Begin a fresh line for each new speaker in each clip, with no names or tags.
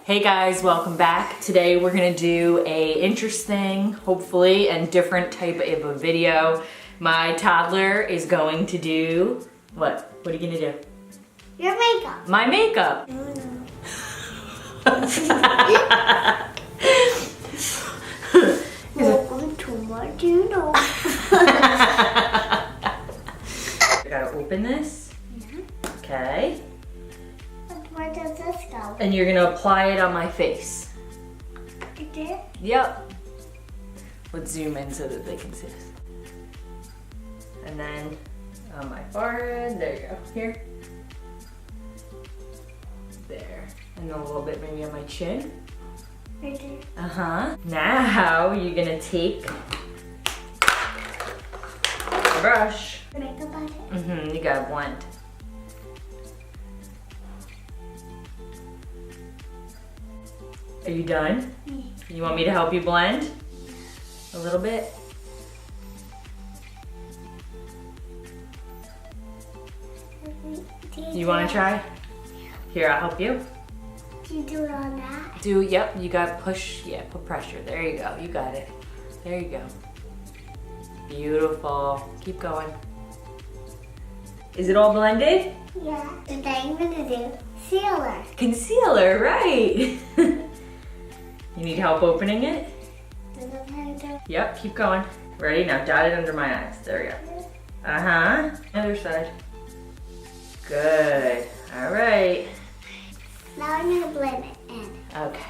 Hey guys, welcome back. Today we're gonna do a interesting, hopefully, and different type of a video. My toddler is going to do, what? What are you gonna do?
Your makeup.
My makeup.
Welcome to my channel.
I gotta open this. Okay.
Where does this go?
And you're gonna apply it on my face.
You did?
Yep. Let's zoom in so that they can see us. And then on my forehead, there you go, here. There. And a little bit maybe on my chin.
Right there.
Uh-huh. Now you're gonna take a brush.
Makeup on it?
Mm-hmm, you gotta blend. Are you done?
Yeah.
You want me to help you blend? A little bit? You wanna try? Here, I'll help you.
Do you do it on that?
Yep, you gotta push, yeah, put pressure. There you go, you got it. There you go. Beautiful. Keep going. Is it all blended?
Yeah. Today I'm gonna do sealer.
Concealer, right. You need help opening it? Yep, keep going. Ready? Now dot it under my eyes. There we go. Uh-huh. Other side. Good. All right.
Now I'm gonna blend it in.
Okay.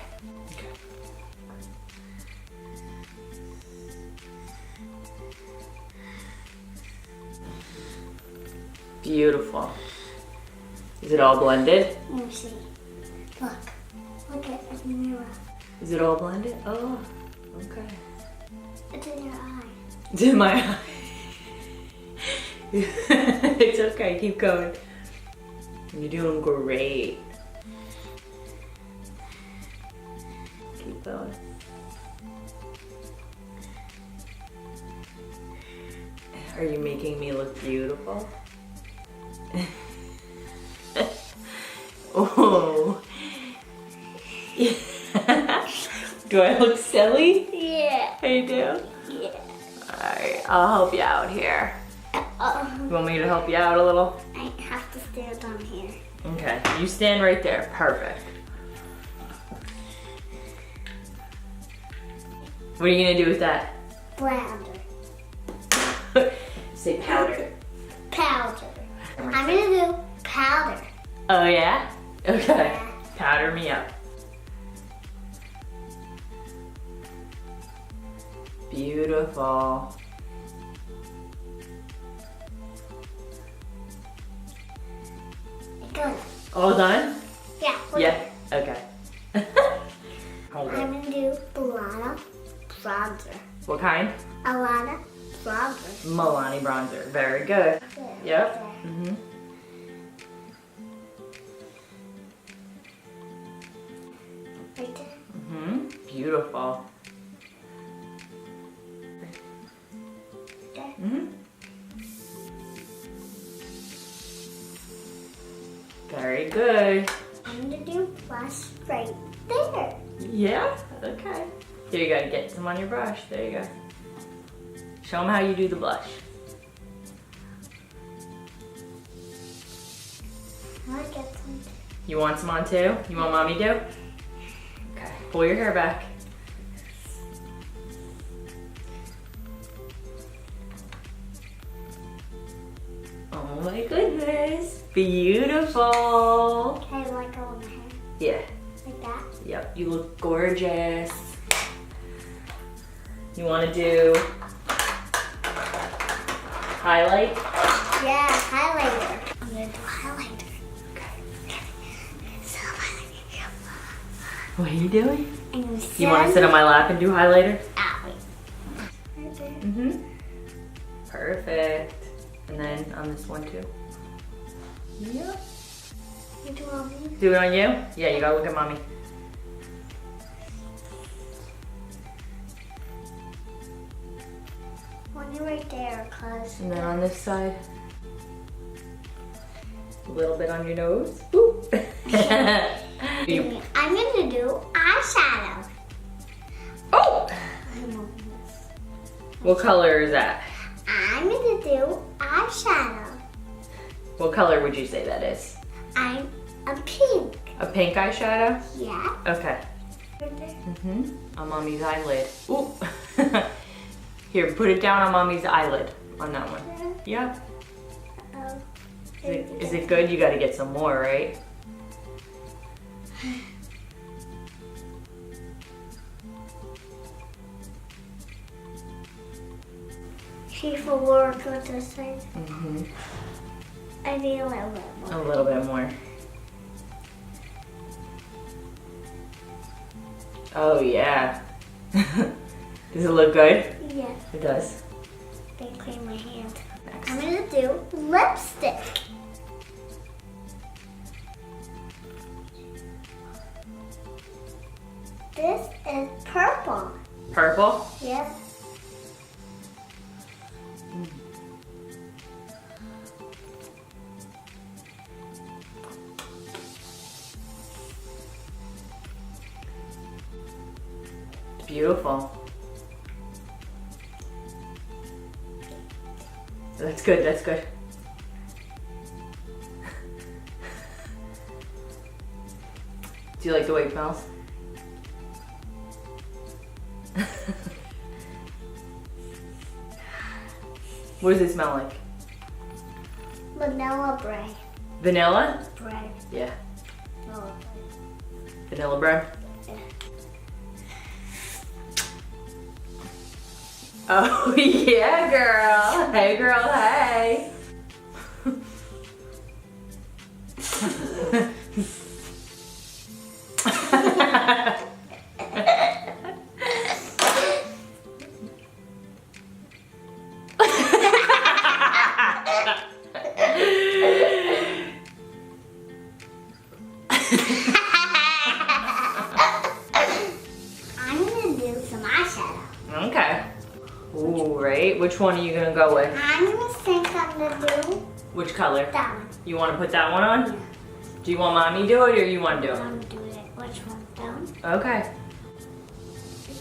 Beautiful. Is it all blended?
Let me see. Look. Look at the mirror.
Is it all blended? Oh, okay.
It's in your eye.
It's in my eye. It's okay, keep going. You're doing great. Keep going. Are you making me look beautiful? Oh. Do I look silly?
Yeah.
I do?
Yeah.
Alright, I'll help you out here. You want me to help you out a little?
I have to stand on here.
Okay, you stand right there. Perfect. What are you gonna do with that?
Blender.
Say powder.
Powder. I'm gonna do powder.
Oh yeah? Okay.
Yeah.
Powder me up. Beautiful.
Good.
All done?
Yeah.
Yeah. Okay. Hold
I'm
on.
gonna do Milana bronzer.
What kind?
Alana bronzer.
Milani bronzer. Very good. Yep. Mm-hmm.
Right there.
Mm-hmm. Beautiful.
There.
Mm-hmm. Very good.
I'm gonna do blush right there.
Yeah? Okay. Here you go. Get some on your brush. There you go. Show them how you do the blush.
I get some.
You want some on too? You want mommy to? Okay. Pull your hair back. Oh my goodness. Beautiful.
Okay, like on the hair.
Yeah.
Like that.
Yep. You look gorgeous. You want to do highlight?
Yeah, highlighter. I'm gonna do highlighter. So
What are you doing?
I'm gonna
You want to sit on my lap and do highlighter?
out. Right there.
Mm-hmm. Perfect. And then on this one too. Yep.
You do on me.
Do it on you? Yeah, you gotta look at mommy.
One right there, cause.
And then on this side. A little bit on your nose. Boop.
I'm gonna do
What color is that?
I'm gonna do eyeshadow.
What color would you say that is?
I'm a pink.
A pink eyeshadow?
Yeah.
Okay. On Mommy's eyelid. Ooh. Here, put it down on Mommy's eyelid. On that one. Yep. Is it good? You gotta get some more, right?
She for work with this thing. I need a little bit more.
A little bit more. Oh yeah. Does it look good?
Yeah.
It does.
They clean my hand.
Next.
I'm gonna do lipstick. This is purple.
Purple?
Yeah.
It's beautiful. That's good, that's good. Do you like the way it smells? What does it smell like?
Vanilla Bray.
Vanilla?
Bray.
Yeah.
Vanilla Bray.
Vanilla bread?
Yeah.
Oh yeah, girl. Hey girl, hey.
I'm gonna do some eyeshadow.
Okay. Ooh, right? Which one are you gonna go with?
I'm gonna think I'm gonna do
Which color?
that one.
You wanna put that one on?
Yeah.
Do you want Mommy to do it or you wanna do
I'm
it?
gonna do it. Which one? That one?
Okay.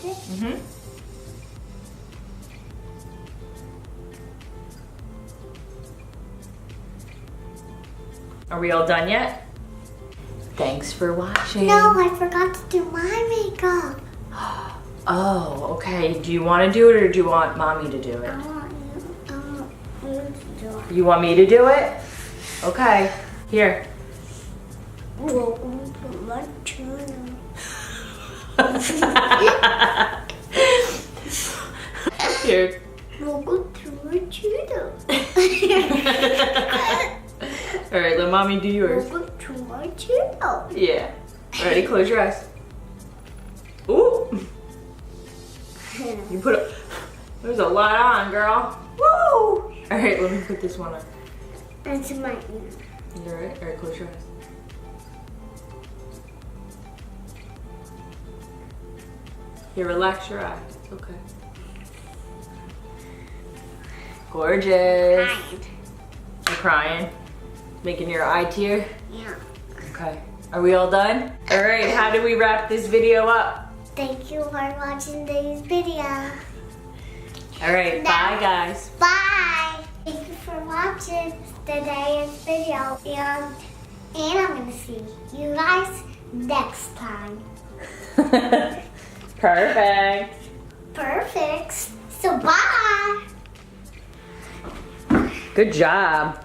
Is it?
Are we all done yet? Thanks for watching.
No, I forgot to do my makeup.
Oh, okay. Do you want to do it or do you want Mommy to do it?
I want you to do it.
You want me to do it? Okay. Here.
Welcome to my channel.
Here.
Welcome to my channel.
All right, let Mommy do yours.
Welcome to my channel.
Yeah. Ready? Close your eyes. Ooh. You put there's a lot on, girl. Woo! All right, let me put this one on.
That's my ear.
You all right? All right, close your eyes. Here, relax your eye. It's okay. Gorgeous.
Kind.
You crying? Making your eye tear?
Yeah.
Okay. Are we all done? All right, how do we wrap this video up?
Thank you for watching this video.
All right, bye guys.
Bye. Thank you for watching today's video. And I'm going to see you guys next time.
Perfect.
Perfect. So bye.
Good job.